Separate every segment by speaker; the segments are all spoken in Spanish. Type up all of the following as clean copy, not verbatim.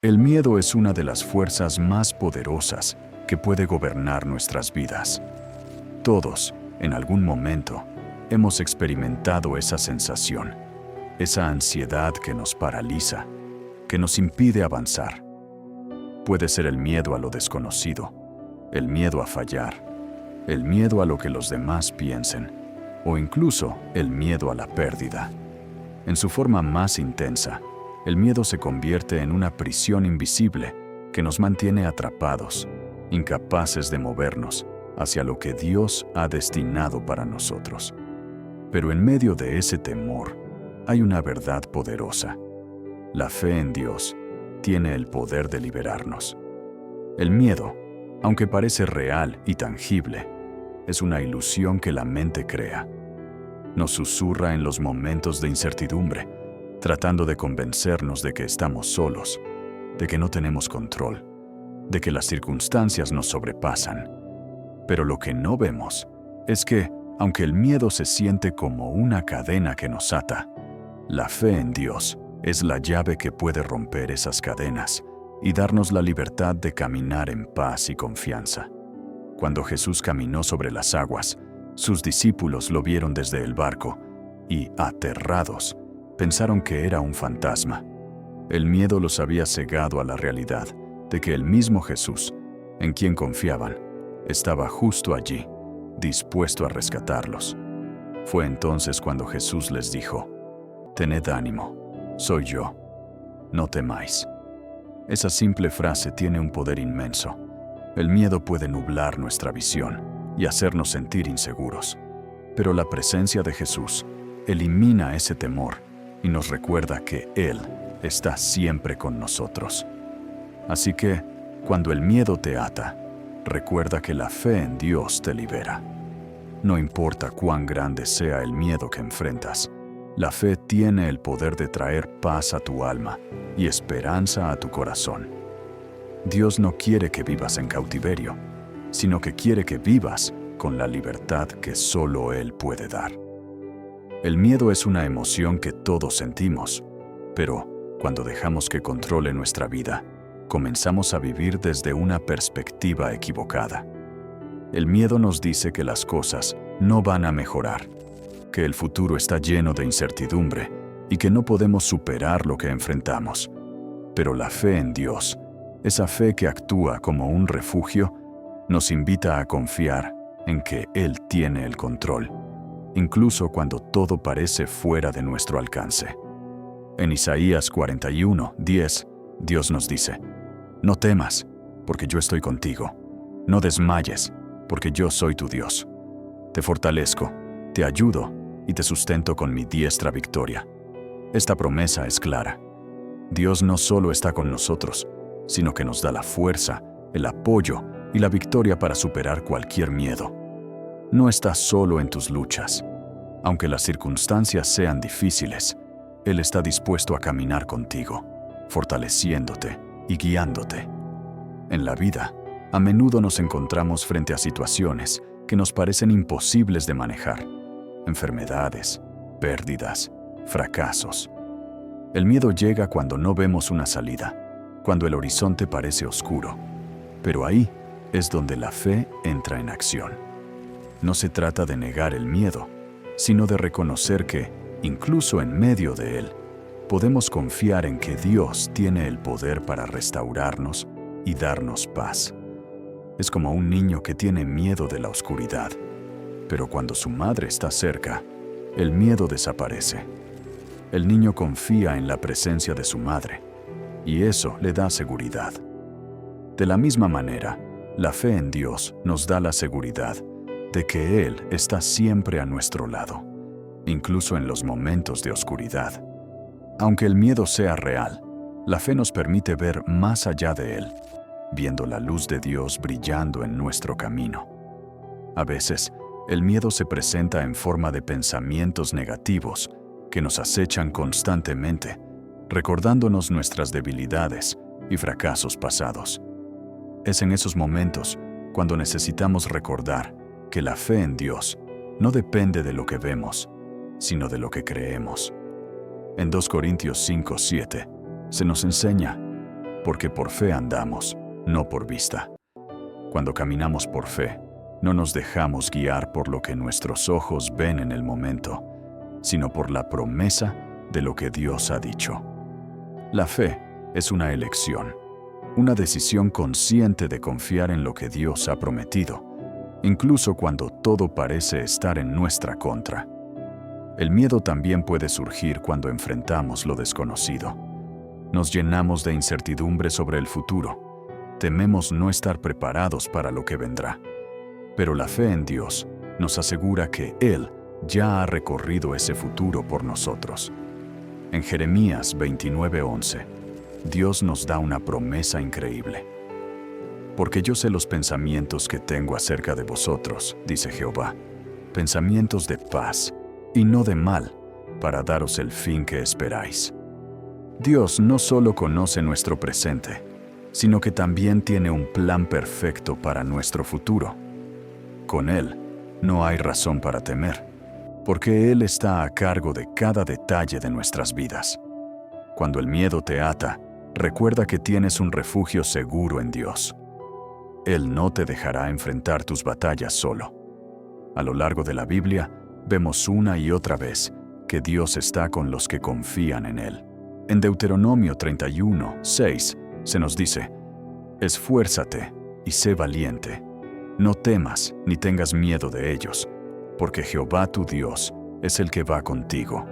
Speaker 1: El miedo es una de las fuerzas más poderosas que puede gobernar nuestras vidas. Todos, en algún momento, hemos experimentado esa sensación, esa ansiedad que nos paraliza, que nos impide avanzar. Puede ser el miedo a lo desconocido, el miedo a fallar, el miedo a lo que los demás piensen, o incluso el miedo a la pérdida. En su forma más intensa, el miedo se convierte en una prisión invisible que nos mantiene atrapados, incapaces de movernos hacia lo que Dios ha destinado para nosotros. Pero en medio de ese temor hay una verdad poderosa. La fe en Dios tiene el poder de liberarnos. El miedo, aunque parece real y tangible, es una ilusión que la mente crea. Nos susurra en los momentos de incertidumbre, tratando de convencernos de que estamos solos, de que no tenemos control, de que las circunstancias nos sobrepasan. Pero lo que no vemos es que, aunque el miedo se siente como una cadena que nos ata, la fe en Dios es la llave que puede romper esas cadenas y darnos la libertad de caminar en paz y confianza. Cuando Jesús caminó sobre las aguas, sus discípulos lo vieron desde el barco y, aterrados, pensaron que era un fantasma. El miedo los había cegado a la realidad de que el mismo Jesús, en quien confiaban, estaba justo allí, dispuesto a rescatarlos. Fue entonces cuando Jesús les dijo: «Tened ánimo, soy yo, no temáis». Esa simple frase tiene un poder inmenso. El miedo puede nublar nuestra visión y hacernos sentir inseguros. Pero la presencia de Jesús elimina ese temor y nos recuerda que Él está siempre con nosotros. Así que, cuando el miedo te ata, recuerda que la fe en Dios te libera. No importa cuán grande sea el miedo que enfrentas, la fe tiene el poder de traer paz a tu alma y esperanza a tu corazón. Dios no quiere que vivas en cautiverio, sino que quiere que vivas con la libertad que solo Él puede dar. El miedo es una emoción que todos sentimos, pero cuando dejamos que controle nuestra vida, comenzamos a vivir desde una perspectiva equivocada. El miedo nos dice que las cosas no van a mejorar, que el futuro está lleno de incertidumbre y que no podemos superar lo que enfrentamos. Pero la fe en Dios, esa fe que actúa como un refugio, nos invita a confiar en que Él tiene el control, incluso cuando todo parece fuera de nuestro alcance. En Isaías 41:10, Dios nos dice: «No temas, porque yo estoy contigo. No desmayes, porque yo soy tu Dios. Te fortalezco, te ayudo y te sustento con mi diestra victoria». Esta promesa es clara. Dios no solo está con nosotros, sino que nos da la fuerza, el apoyo y la victoria para superar cualquier miedo. No estás solo en tus luchas. Aunque las circunstancias sean difíciles, Él está dispuesto a caminar contigo, fortaleciéndote y guiándote. En la vida, a menudo nos encontramos frente a situaciones que nos parecen imposibles de manejar. Enfermedades, pérdidas, fracasos. El miedo llega cuando no vemos una salida, cuando el horizonte parece oscuro. Pero ahí es donde la fe entra en acción. No se trata de negar el miedo, sino de reconocer que, incluso en medio de él, podemos confiar en que Dios tiene el poder para restaurarnos y darnos paz. Es como un niño que tiene miedo de la oscuridad, pero cuando su madre está cerca, el miedo desaparece. El niño confía en la presencia de su madre, y eso le da seguridad. De la misma manera, la fe en Dios nos da la seguridad de que Él está siempre a nuestro lado, incluso en los momentos de oscuridad. Aunque el miedo sea real, la fe nos permite ver más allá de él, viendo la luz de Dios brillando en nuestro camino. A veces, el miedo se presenta en forma de pensamientos negativos que nos acechan constantemente, recordándonos nuestras debilidades y fracasos pasados. Es en esos momentos cuando necesitamos recordar que la fe en Dios no depende de lo que vemos, sino de lo que creemos. En 2 Corintios 5:7 se nos enseña: porque por fe andamos, no por vista. Cuando caminamos por fe, no nos dejamos guiar por lo que nuestros ojos ven en el momento, sino por la promesa de lo que Dios ha dicho. La fe es una elección, una decisión consciente de confiar en lo que Dios ha prometido, incluso cuando todo parece estar en nuestra contra. El miedo también puede surgir cuando enfrentamos lo desconocido. Nos llenamos de incertidumbre sobre el futuro. Tememos no estar preparados para lo que vendrá. Pero la fe en Dios nos asegura que Él ya ha recorrido ese futuro por nosotros. En Jeremías 29:11, Dios nos da una promesa increíble. Porque yo sé los pensamientos que tengo acerca de vosotros, dice Jehová, pensamientos de paz y no de mal, para daros el fin que esperáis. Dios no solo conoce nuestro presente, sino que también tiene un plan perfecto para nuestro futuro. Con Él no hay razón para temer, porque Él está a cargo de cada detalle de nuestras vidas. Cuando el miedo te ata, recuerda que tienes un refugio seguro en Dios. Él no te dejará enfrentar tus batallas solo. A lo largo de la Biblia, vemos una y otra vez que Dios está con los que confían en Él. En Deuteronomio 31:6 se nos dice: esfuérzate y sé valiente. No temas ni tengas miedo de ellos, porque Jehová tu Dios es el que va contigo.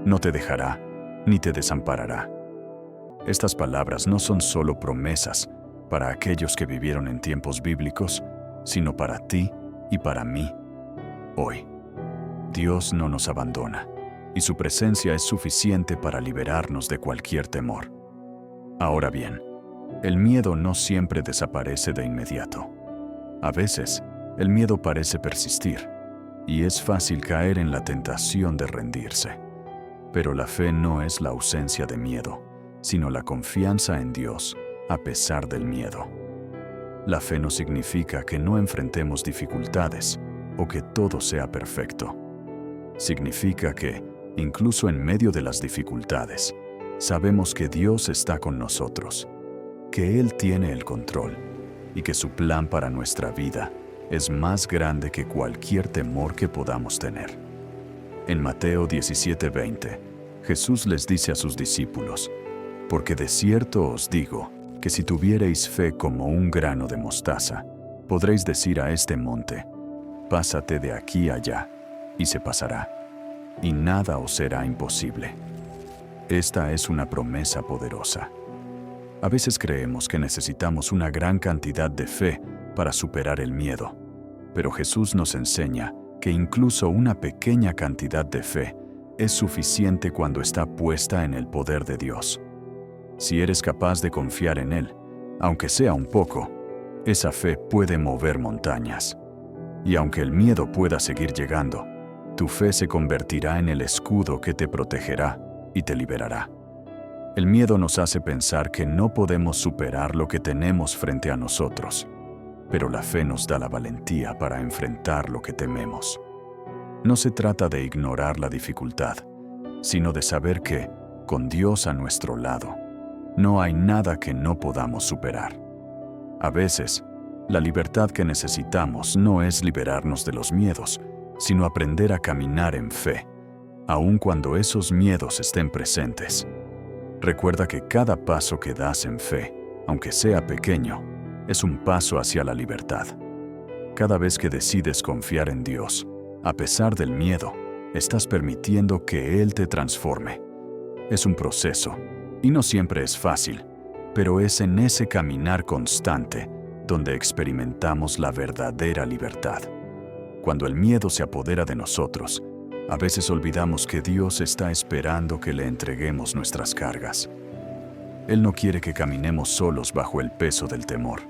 Speaker 1: No te dejará ni te desamparará. Estas palabras no son solo promesas para aquellos que vivieron en tiempos bíblicos, sino para ti y para mí hoy. Dios no nos abandona, y su presencia es suficiente para liberarnos de cualquier temor. Ahora bien, el miedo no siempre desaparece de inmediato. A veces, el miedo parece persistir, y es fácil caer en la tentación de rendirse. Pero la fe no es la ausencia de miedo, sino la confianza en Dios a pesar del miedo. La fe no significa que no enfrentemos dificultades o que todo sea perfecto. Significa que, incluso en medio de las dificultades, sabemos que Dios está con nosotros, que Él tiene el control y que su plan para nuestra vida es más grande que cualquier temor que podamos tener. En Mateo 17:20, Jesús les dice a sus discípulos: porque de cierto os digo que si tuviereis fe como un grano de mostaza, podréis decir a este monte: pásate de aquí allá, y se pasará, y nada os será imposible. Esta es una promesa poderosa. A veces creemos que necesitamos una gran cantidad de fe para superar el miedo, pero Jesús nos enseña que incluso una pequeña cantidad de fe es suficiente cuando está puesta en el poder de Dios. Si eres capaz de confiar en Él, aunque sea un poco, esa fe puede mover montañas. Y aunque el miedo pueda seguir llegando, tu fe se convertirá en el escudo que te protegerá y te liberará. El miedo nos hace pensar que no podemos superar lo que tenemos frente a nosotros, pero la fe nos da la valentía para enfrentar lo que tememos. No se trata de ignorar la dificultad, sino de saber que, con Dios a nuestro lado, no hay nada que no podamos superar. A veces, la libertad que necesitamos no es liberarnos de los miedos, sino aprender a caminar en fe, aun cuando esos miedos estén presentes. Recuerda que cada paso que das en fe, aunque sea pequeño, es un paso hacia la libertad. Cada vez que decides confiar en Dios, a pesar del miedo, estás permitiendo que Él te transforme. Es un proceso, y no siempre es fácil, pero es en ese caminar constante donde experimentamos la verdadera libertad. Cuando el miedo se apodera de nosotros, a veces olvidamos que Dios está esperando que le entreguemos nuestras cargas. Él no quiere que caminemos solos bajo el peso del temor.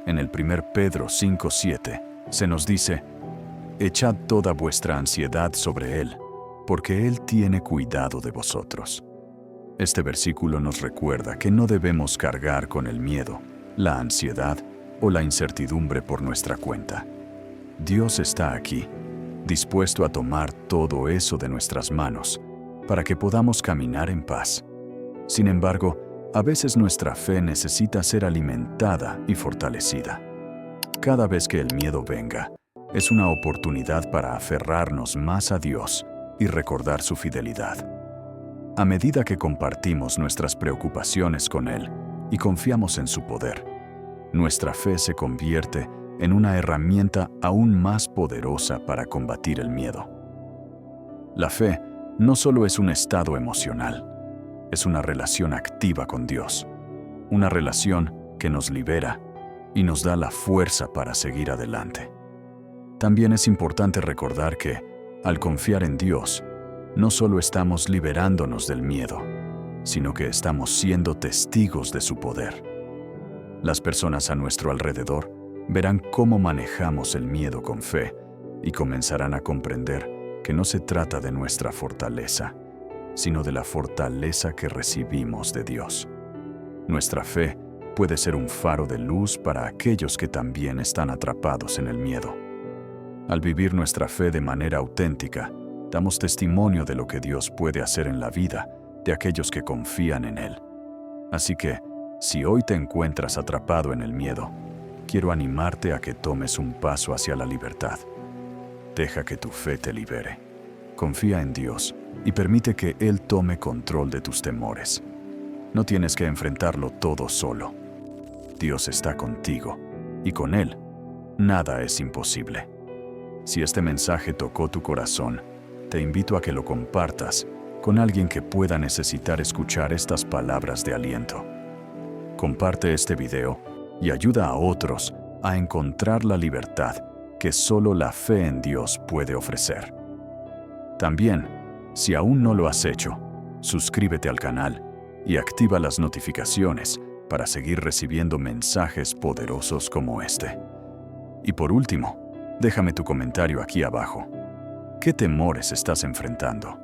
Speaker 1: En el 1 Pedro 5:7 se nos dice: echad toda vuestra ansiedad sobre Él, porque Él tiene cuidado de vosotros. Este versículo nos recuerda que no debemos cargar con el miedo, la ansiedad o la incertidumbre por nuestra cuenta. Dios está aquí, dispuesto a tomar todo eso de nuestras manos, para que podamos caminar en paz. Sin embargo, A veces nuestra fe necesita ser alimentada y fortalecida. Cada vez que el miedo venga, es una oportunidad para aferrarnos más a Dios y recordar su fidelidad. A medida que compartimos nuestras preocupaciones con Él y confiamos en su poder, nuestra fe se convierte en una herramienta aún más poderosa para combatir el miedo. La fe no solo es un estado emocional, es una relación activa con Dios, una relación que nos libera y nos da la fuerza para seguir adelante. También es importante recordar que, al confiar en Dios, no solo estamos liberándonos del miedo, sino que estamos siendo testigos de su poder. Las personas a nuestro alrededor verán cómo manejamos el miedo con fe y comenzarán a comprender que no se trata de nuestra fortaleza, sino de la fortaleza que recibimos de Dios. Nuestra fe puede ser un faro de luz para aquellos que también están atrapados en el miedo. Al vivir nuestra fe de manera auténtica, damos testimonio de lo que Dios puede hacer en la vida de aquellos que confían en Él. Así que, si hoy te encuentras atrapado en el miedo, quiero animarte a que tomes un paso hacia la libertad. Deja que tu fe te libere. Confía en Dios y permite que Él tome control de tus temores. No tienes que enfrentarlo todo solo. Dios está contigo y con Él nada es imposible. Si este mensaje tocó tu corazón, te invito a que lo compartas con alguien que pueda necesitar escuchar estas palabras de aliento. Comparte este video y ayuda a otros a encontrar la libertad que solo la fe en Dios puede ofrecer. También, si aún no lo has hecho, suscríbete al canal y activa las notificaciones para seguir recibiendo mensajes poderosos como este. Y por último, déjame tu comentario aquí abajo. ¿Qué temores estás enfrentando?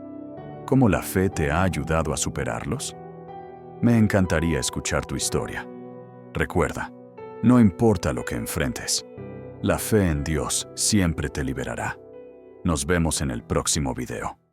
Speaker 1: ¿Cómo la fe te ha ayudado a superarlos? Me encantaría escuchar tu historia. Recuerda, no importa lo que enfrentes, la fe en Dios siempre te liberará. Nos vemos en el próximo video.